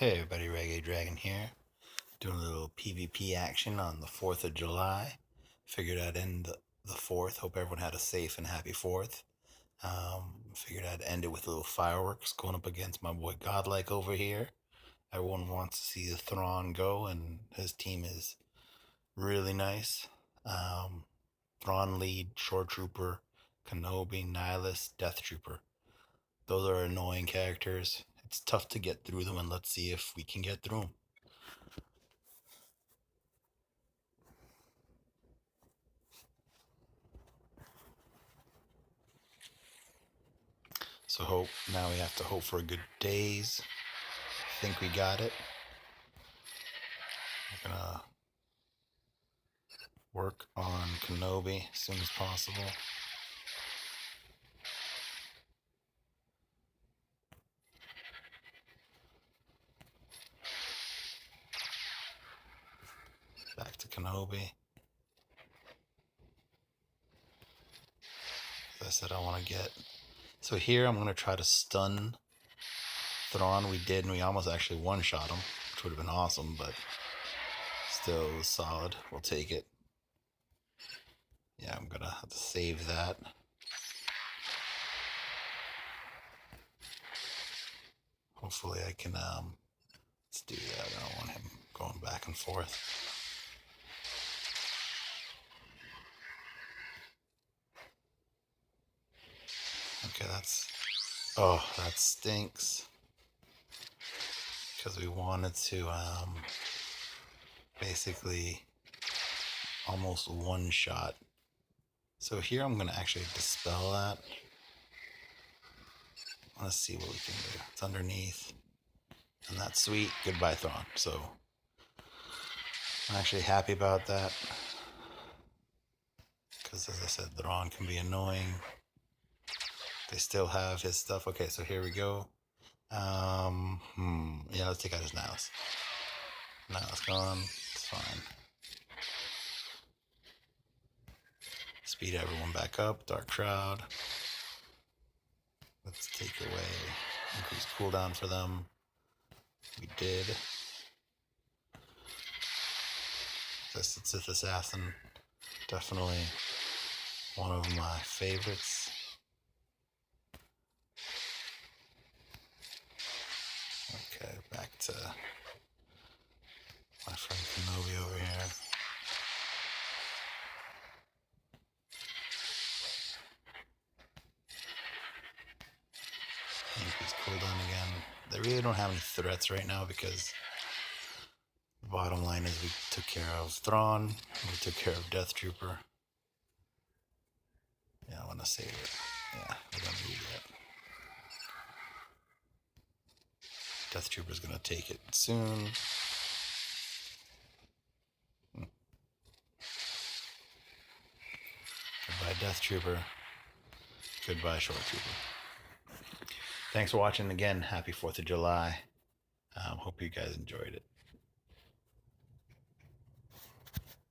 Hey everybody, ReggaeDragon here, doing a little PvP action on the 4th of July. Figured I'd end the 4th, hope everyone had a safe and happy 4th. Figured I'd end it with a little fireworks, going up against my boy GodLike over here. Everyone wants to see the Thrawn go, and his team is really nice. Thrawn lead, Shore Trooper, Kenobi, Nihilus, Death Trooper. Those are annoying characters. It's tough to get through them, and let's see if we can get through them. So now we have to hope for a good days. I think we got it. We're gonna work on Kenobi as soon as possible. Back to Kenobi. As I said, I want to get... So here I'm going to try to stun Thrawn. We did, and we almost actually one-shot him, which would have been awesome, but still it was solid. We'll take it. Yeah, I'm going to have to save that. Hopefully I can... let's do that. I don't want him going back and forth. Okay, oh, that stinks. Because we wanted to basically almost one-shot. So here I'm going to actually dispel that. Let's see what we can do. It's underneath. And that's sweet. Goodbye, Thrawn. So I'm actually happy about that. Because as I said, Thrawn can be annoying. They still have his stuff. Okay, so here we go. Yeah, let's take out his Nihilus. Nihilus gone. It's fine. Speed everyone back up. Dark Shroud. Let's take away. Increase cooldown for them. We did. This Sith Assassin. Definitely one of my favorites. Okay, back to my friend Kenobi over here. Increase cooldown again. They really don't have any threats right now because the bottom line is we took care of Thrawn, we took care of Death Trooper. Yeah, I want to save it. Yeah, we're going to do that. Death Trooper's going to take it soon. Goodbye, Death Trooper. Goodbye, Shore Trooper. Thanks for watching again. Happy 4th of July. Hope you guys enjoyed it.